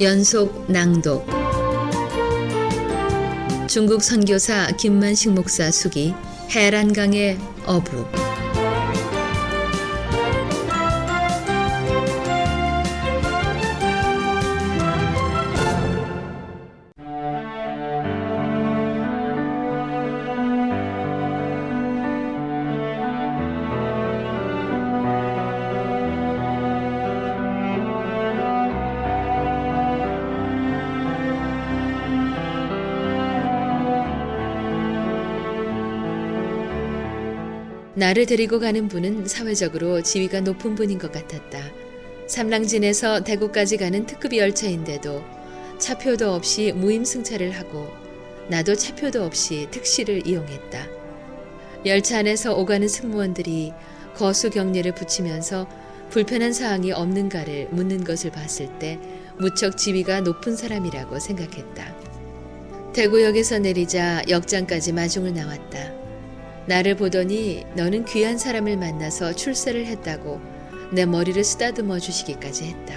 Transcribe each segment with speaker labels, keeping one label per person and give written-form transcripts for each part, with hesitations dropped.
Speaker 1: 연속 낭독. 중국 선교사 김만식 목사 수기 해란강의 어부. 나를 데리고 가는 분은 사회적으로 지위가 높은 분인 것 같았다. 삼랑진에서 대구까지 가는 특급 열차인데도 차표도 없이 무임승차를 하고 나도 차표도 없이 특시를 이용했다. 열차 안에서 오가는 승무원들이 거수경례를 붙이면서 불편한 사항이 없는가를 묻는 것을 봤을 때 무척 지위가 높은 사람이라고 생각했다. 대구역에서 내리자 역장까지 마중을 나왔다. 나를 보더니 너는 귀한 사람을 만나서 출세를 했다고 내 머리를 쓰다듬어 주시기까지 했다.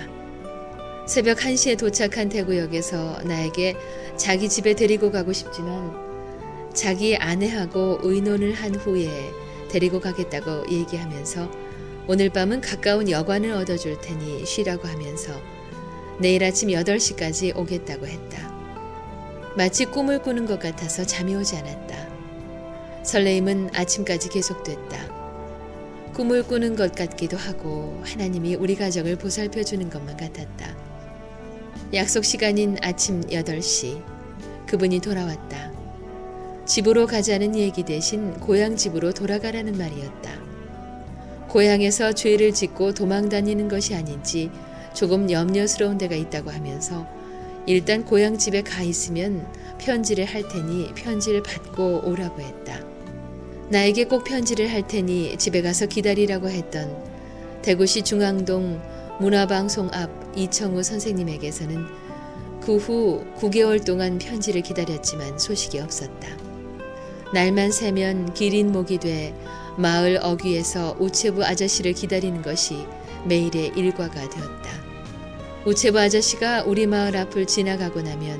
Speaker 1: 새벽 1시에 도착한 대구역에서 나에게 자기 집에 데리고 가고 싶지만 자기 아내하고 의논을 한 후에 데리고 가겠다고 얘기하면서 오늘 밤은 가까운 여관을 얻어줄 테니 쉬라고 하면서 내일 아침 8시까지 오겠다고 했다. 마치 꿈을 꾸는 것 같아서 잠이 오지 않았다. 설레임은 아침까지 계속됐다. 꿈을 꾸는 것 같기도 하고 하나님이 우리 가정을 보살펴 주는 것만 같았다. 약속 시간인 아침 8시 그분이 돌아왔다. 집으로 가자는 얘기 대신 고향 집으로 돌아가라는 말이었다. 고향에서 죄를 짓고 도망 다니는 것이 아닌지 조금 염려스러운 데가 있다고 하면서 일단 고향 집에 가 있으면 편지를 할 테니 편지를 받고 오라고 했다. 나에게 꼭 편지를 할 테니 집에 가서 기다리라고 했던 대구시 중앙동 문화방송 앞 이청우 선생님에게서는 그 후 9개월 동안 편지를 기다렸지만 소식이 없었다. 날만 새면 기린목이 돼 마을 어귀에서 우체부 아저씨를 기다리는 것이 매일의 일과가 되었다. 우체부 아저씨가 우리 마을 앞을 지나가고 나면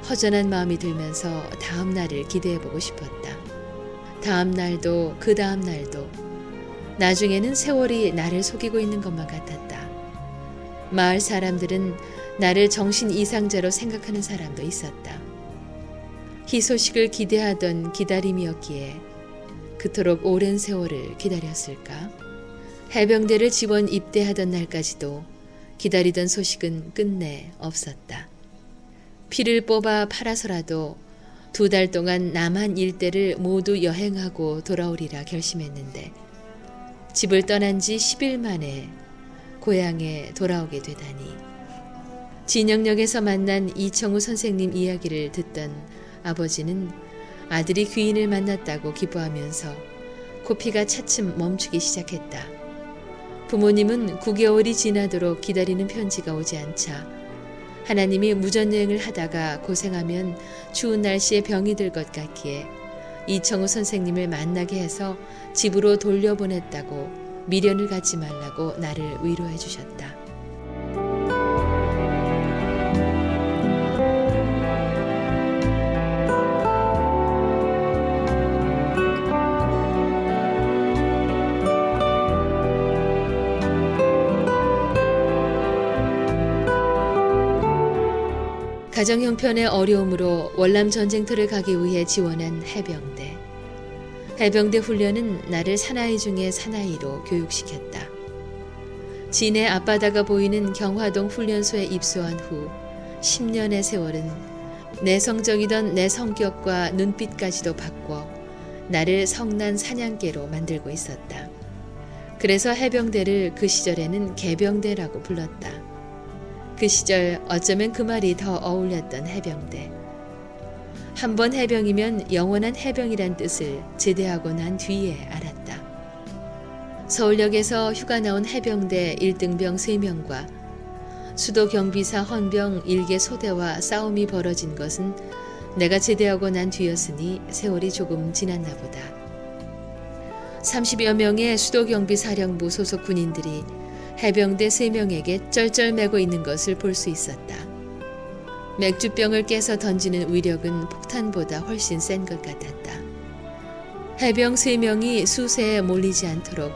Speaker 1: 허전한 마음이 들면서 다음 날을 기대해보고 싶었다. 다음 날도 그 다음 날도 나중에는 세월이 나를 속이고 있는 것만 같았다. 마을 사람들은 나를 정신 이상자로 생각하는 사람도 있었다. 희소식을 기대하던 기다림이었기에 그토록 오랜 세월을 기다렸을까? 해병대를 지원 입대하던 날까지도 기다리던 소식은 끝내 없었다. 피를 뽑아 팔아서라도 2달 동안 남한 일대를 모두 여행하고 돌아오리라 결심했는데 집을 떠난 지 10일 만에 고향에 돌아오게 되다니. 진영역에서 만난 이청우 선생님 이야기를 듣던 아버지는 아들이 귀인을 만났다고 기뻐하면서 코피가 차츰 멈추기 시작했다. 부모님은 9개월이 지나도록 기다리는 편지가 오지 않자 하나님이 무전여행을 하다가 고생하면 추운 날씨에 병이 들 것 같기에 이청우 선생님을 만나게 해서 집으로 돌려보냈다고 미련을 갖지 말라고 나를 위로해 주셨다. 가정 형편의 어려움으로 월남 전쟁터를 가기 위해 지원한 해병대. 해병대 훈련은 나를 사나이 중에 사나이로 교육시켰다. 진해 앞바다가 보이는 경화동 훈련소에 입소한 후 10년의 세월은 내성적이던 내 성격과 눈빛까지도 바꿔 나를 성난 사냥개로 만들고 있었다. 그래서 해병대를 그 시절에는 개병대라고 불렀다. 그 시절 어쩌면 그 말이 더 어울렸던 해병대. 한 번 해병이면 영원한 해병이란 뜻을 제대하고 난 뒤에 알았다. 서울역에서 휴가 나온 해병대 1등병 3명과 수도 경비사 헌병 1개 소대와 싸움이 벌어진 것은 내가 제대하고 난 뒤였으니 세월이 조금 지났나 보다. 30여 명의 수도경비사령부 소속 군인들이 해병대 3명에게 쩔쩔매고 있는 것을 볼 수 있었다. 맥주병을 깨서 던지는 위력은 폭탄보다 훨씬 센 것 같았다. 해병 3명이 수세에 몰리지 않도록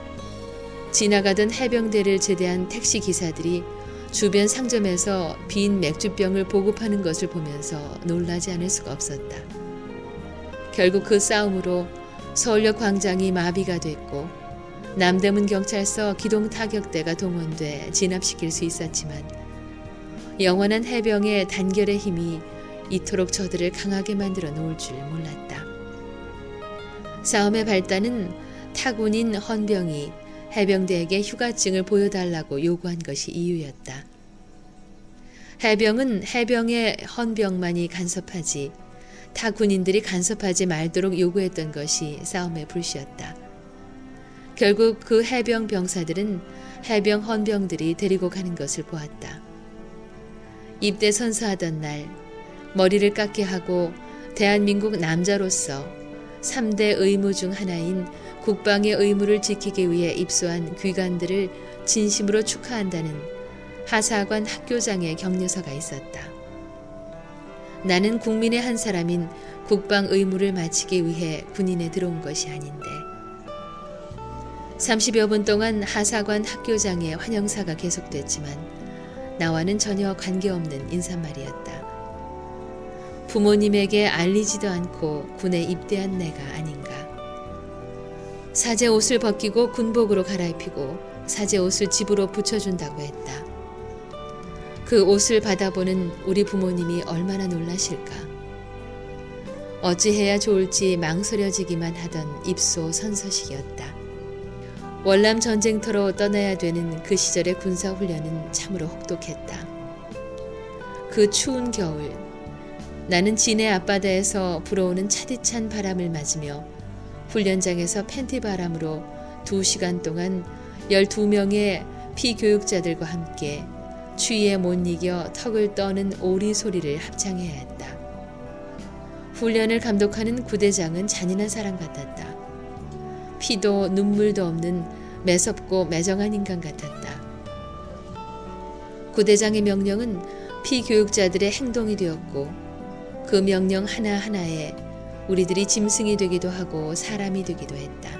Speaker 1: 지나가던 해병대를 제대한 택시 기사들이 주변 상점에서 빈 맥주병을 보급하는 것을 보면서 놀라지 않을 수가 없었다. 결국 그 싸움으로 서울역 광장이 마비가 됐고 남대문 경찰서 기동타격대가 동원돼 진압시킬 수 있었지만 영원한 해병의 단결의 힘이 이토록 저들을 강하게 만들어 놓을 줄 몰랐다. 싸움의 발단은 타군인 헌병이 해병대에게 휴가증을 보여달라고 요구한 것이 이유였다. 해병은 해병의 헌병만이 간섭하지 타 군인들이 간섭하지 말도록 요구했던 것이 싸움의 불씨였다. 결국 그 해병 병사들은 해병 헌병들이 데리고 가는 것을 보았다. 입대 선서하던 날 머리를 깎게 하고 대한민국 남자로서 3대 의무 중 하나인 국방의 의무를 지키기 위해 입소한 귀관들을 진심으로 축하한다는 하사관 학교장의 격려서가 있었다. 나는 국민의 한 사람인 국방 의무를 마치기 위해 군인에 들어온 것이 아닌데 30여 분 동안 하사관 학교장의 환영사가 계속됐지만 나와는 전혀 관계없는 인사말이었다. 부모님에게 알리지도 않고 군에 입대한 내가 아닌가. 사제 옷을 벗기고 군복으로 갈아입히고 사제 옷을 집으로 붙여준다고 했다. 그 옷을 받아보는 우리 부모님이 얼마나 놀라실까. 어찌해야 좋을지 망설여지기만 하던 입소 선서식이었다. 월남 전쟁터로 떠나야 되는 그 시절의 군사훈련은 참으로 혹독했다. 그 추운 겨울 나는 진해 앞바다에서 불어오는 차디찬 바람을 맞으며 훈련장에서 팬티 바람으로 2시간 동안 12명의 피교육자들과 함께 추위에 못 이겨 턱을 떠는 오리 소리를 합창해야 했다. 훈련을 감독하는 구대장은 잔인한 사람 같았다. 피도 눈물도 없는 매섭고 매정한 인간 같았다. 구대장의 명령은 피교육자들의 행동이 되었고 그 명령 하나하나에 우리들이 짐승이 되기도 하고 사람이 되기도 했다.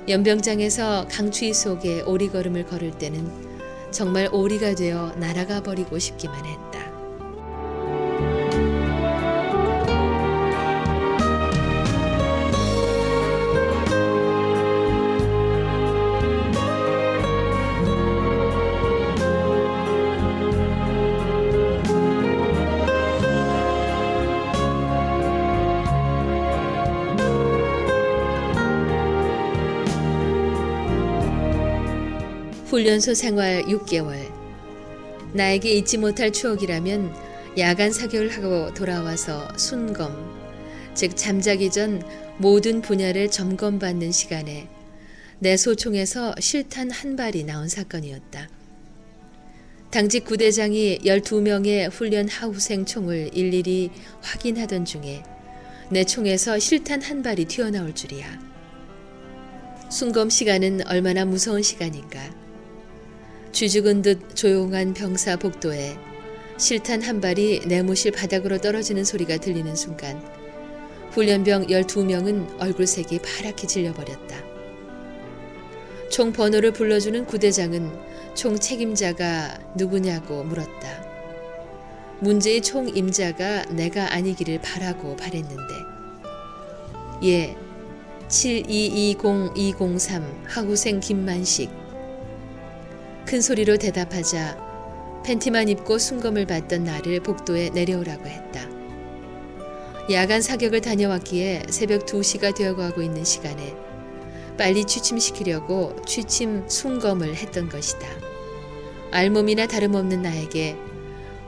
Speaker 1: 연병장에서 강추위 속에 오리걸음을 걸을 때는 정말 오리가 되어 날아가 버리고 싶기만 했다. 훈련소 생활 6개월. 나에게 잊지 못할 추억이라면 야간 사격을 하고 돌아와서 순검, 즉 잠자기 전 모든 분야를 점검받는 시간에 내 소총에서 실탄 한 발이 나온 사건이었다. 당직 구대장이 12명의 훈련 하우생 총을 일일이 확인하던 중에 내 총에서 실탄 한 발이 튀어나올 줄이야. 순검 시간은 얼마나 무서운 시간인가. 쥐죽은 듯 조용한 병사 복도에 실탄 한 발이 내무실 바닥으로 떨어지는 소리가 들리는 순간 훈련병 12명은 얼굴색이 파랗게 질려버렸다. 총 번호를 불러주는 구대장은 총 책임자가 누구냐고 물었다. 문제의 총 임자가 내가 아니기를 바라고 바랬는데 예, 7220-203 하구생 김만식. 큰 소리로 대답하자 팬티만 입고 순검을 받던 나를 복도에 내려오라고 했다. 야간 사격을 다녀왔기에 새벽 2시가 되어가고 있는 시간에 빨리 취침시키려고 취침 순검을 했던 것이다. 알몸이나 다름없는 나에게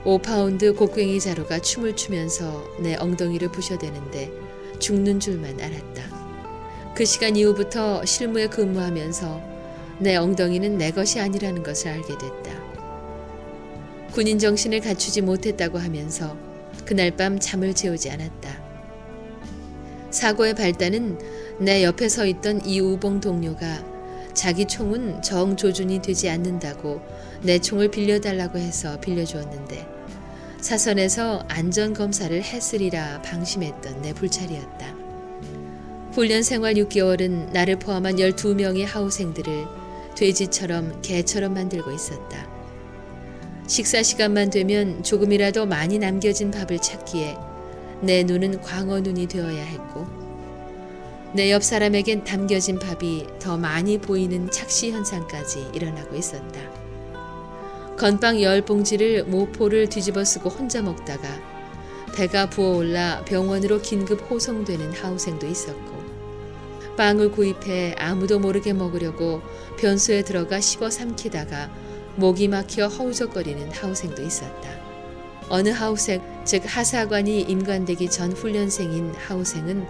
Speaker 1: 5파운드 곡괭이 자루가 춤을 추면서 내 엉덩이를 부셔대는데 죽는 줄만 알았다. 그 시간 이후부터 실무에 근무하면서 내 엉덩이는 내 것이 아니라는 것을 알게 됐다. 군인 정신을 갖추지 못했다고 하면서 그날 밤 잠을 재우지 않았다. 사고의 발단은 내 옆에 서 있던 이우봉 동료가 자기 총은 정조준이 되지 않는다고 내 총을 빌려달라고 해서 빌려주었는데 사선에서 안전검사를 했으리라 방심했던 내 불찰이었다. 훈련 생활 6개월은 나를 포함한 12명의 하우생들을 돼지처럼 개처럼 만들고 있었다. 식사 시간만 되면 조금이라도 많이 남겨진 밥을 찾기에 내 눈은 광어 눈이 되어야 했고 내 옆 사람에겐 담겨진 밥이 더 많이 보이는 착시 현상까지 일어나고 있었다. 건빵 10봉지를 모포를 뒤집어 쓰고 혼자 먹다가 배가 부어올라 병원으로 긴급 호송되는 하우생도 있었고 빵을 구입해 아무도 모르게 먹으려고 변소에 들어가 씹어 삼키다가 목이 막혀 허우적거리는 하우생도 있었다. 어느 하우생, 즉 하사관이 임관되기 전 훈련생인 하우생은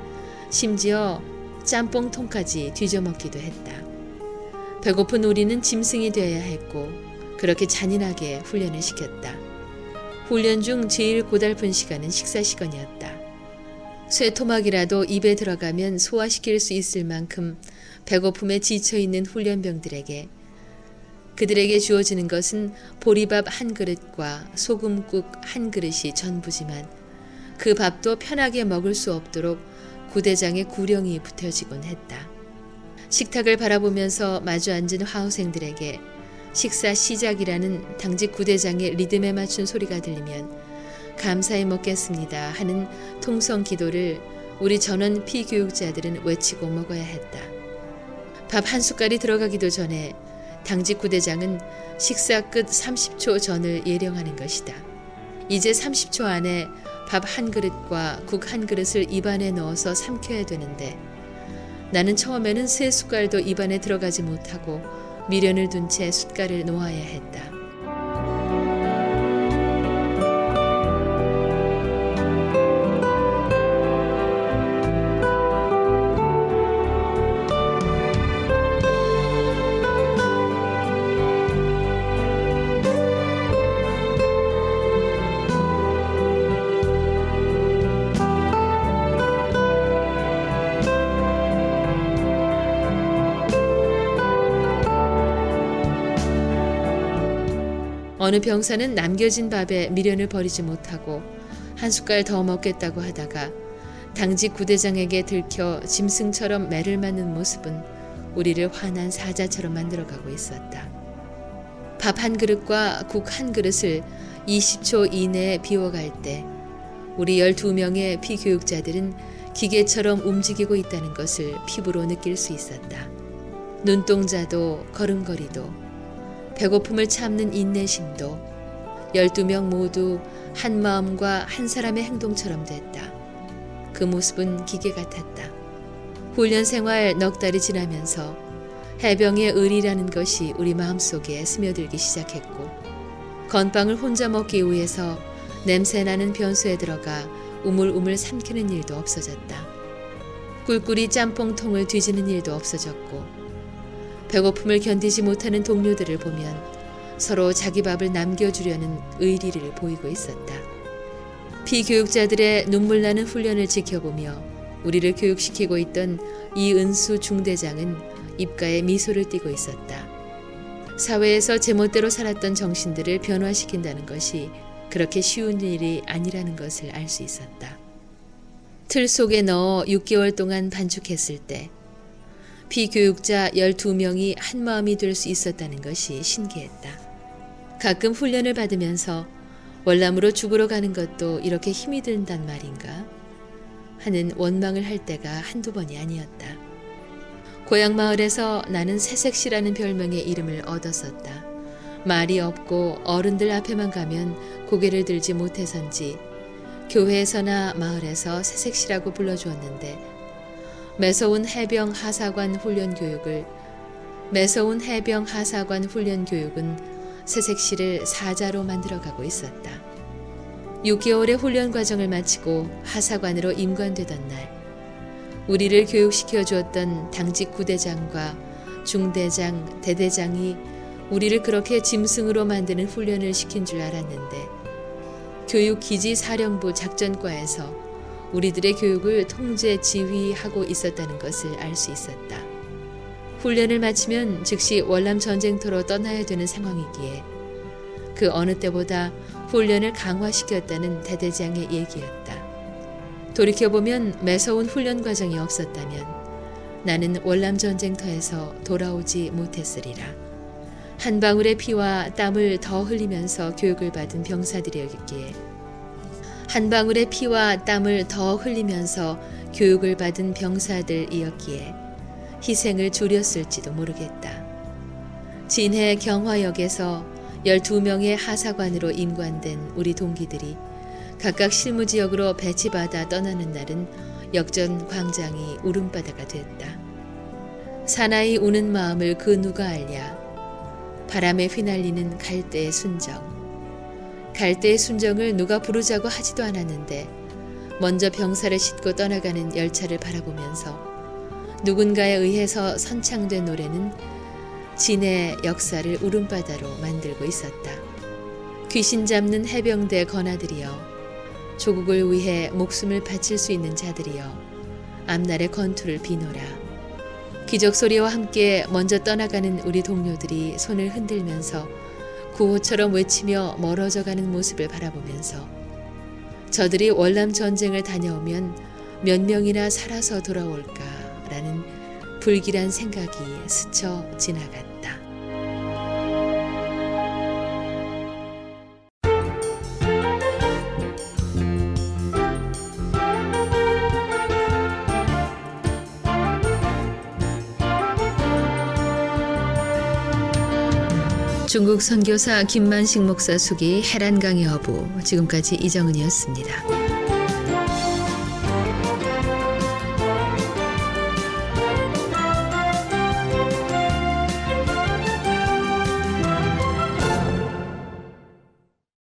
Speaker 1: 심지어 짬뽕통까지 뒤져먹기도 했다. 배고픈 우리는 짐승이 되어야 했고 그렇게 잔인하게 훈련을 시켰다. 훈련 중 제일 고달픈 시간은 식사 시간이었다. 쇠토막이라도 입에 들어가면 소화시킬 수 있을 만큼 배고픔에 지쳐있는 훈련병들에게 그들에게 주어지는 것은 보리밥 한 그릇과 소금국 한 그릇이 전부지만 그 밥도 편하게 먹을 수 없도록 구대장의 구령이 붙여지곤 했다. 식탁을 바라보면서 마주 앉은 하우생들에게 식사 시작이라는 당직 구대장의 리듬에 맞춘 소리가 들리면 감사히 먹겠습니다 하는 통성 기도를 우리 전원 피교육자들은 외치고 먹어야 했다. 밥 한 숟갈이 들어가기도 전에 당직 구대장은 식사 끝 30초 전을 예령하는 것이다. 이제 30초 안에 밥 한 그릇과 국 한 그릇을 입안에 넣어서 삼켜야 되는데 나는 처음에는 3숟갈도 입안에 들어가지 못하고 미련을 둔 채 숟갈을 놓아야 했다. 어느 병사는 남겨진 밥에 미련을 버리지 못하고 한 숟갈 더 먹겠다고 하다가 당직 구대장에게 들켜 짐승처럼 매를 맞는 모습은 우리를 화난 사자처럼 만들어가고 있었다. 밥 한 그릇과 국 한 그릇을 20초 이내에 비워갈 때 우리 12명의 피교육자들은 기계처럼 움직이고 있다는 것을 피부로 느낄 수 있었다. 눈동자도 걸음걸이도 배고픔을 참는 인내심도 12명 모두 한 마음과 한 사람의 행동처럼 됐다. 그 모습은 기계 같았다. 훈련 생활 넉 달이 지나면서 해병의 의리라는 것이 우리 마음속에 스며들기 시작했고 건빵을 혼자 먹기 위해서 냄새나는 변소에 들어가 우물우물 삼키는 일도 없어졌다. 꿀꿀이 짬뽕통을 뒤지는 일도 없어졌고 배고픔을 견디지 못하는 동료들을 보면 서로 자기 밥을 남겨주려는 의리를 보이고 있었다. 피교육자들의 눈물나는 훈련을 지켜보며 우리를 교육시키고 있던 이은수 중대장은 입가에 미소를 띠고 있었다. 사회에서 제멋대로 살았던 정신들을 변화시킨다는 것이 그렇게 쉬운 일이 아니라는 것을 알 수 있었다. 틀 속에 넣어 6개월 동안 반죽했을 때 피교육자 12명이 한마음이 될 수 있었다는 것이 신기했다. 가끔 훈련을 받으면서 월남으로 죽으러 가는 것도 이렇게 힘이 든단 말인가 하는 원망을 할 때가 한두 번이 아니었다. 고향 마을에서 나는 새색시라는 별명의 이름을 얻었었다. 말이 없고 어른들 앞에만 가면 고개를 들지 못해서인지 교회에서나 마을에서 새색시라고 불러주었는데 매서운 해병 하사관 훈련 교육은 새색시를 사자로 만들어가고 있었다. 6개월의 훈련 과정을 마치고 하사관으로 임관되던 날 우리를 교육시켜 주었던 당직 구대장과 중대장, 대대장이 우리를 그렇게 짐승으로 만드는 훈련을 시킨 줄 알았는데 교육기지사령부 작전과에서 우리들의 교육을 통제 지휘하고 있었다는 것을 알 수 있었다. 훈련을 마치면 즉시 월남 전쟁터로 떠나야 되는 상황이기에 그 어느 때보다 훈련을 강화시켰다는 대대장의 얘기였다. 돌이켜보면 매서운 훈련 과정이 없었다면 나는 월남 전쟁터에서 돌아오지 못했으리라. 한 방울의 피와 땀을 더 흘리면서 교육을 받은 병사들이었기에 한 방울의 피와 땀을 더 흘리면서 교육을 받은 병사들이었기에 희생을 줄였을지도 모르겠다. 진해 경화역에서 12명의 하사관으로 임관된 우리 동기들이 각각 실무지역으로 배치받아 떠나는 날은 역전 광장이 울음바다가 됐다. 사나이 우는 마음을 그 누가 알랴. 바람에 휘날리는 갈대의 순정. 갈대의 순정을 누가 부르자고 하지도 않았는데 먼저 병사를 싣고 떠나가는 열차를 바라보면서 누군가에 의해서 선창된 노래는 진해의 역사를 울음바다로 만들고 있었다. 귀신 잡는 해병대 건아들이여, 조국을 위해 목숨을 바칠 수 있는 자들이여, 앞날의 건투를 비노라. 기적 소리와 함께 먼저 떠나가는 우리 동료들이 손을 흔들면서 구호처럼 외치며 멀어져가는 모습을 바라보면서 저들이 월남 전쟁을 다녀오면 몇 명이나 살아서 돌아올까라는 불길한 생각이 스쳐 지나갔다. 중국 선교사 김만식 목사 수기 해란강의 어부, 지금까지 이정은이었습니다.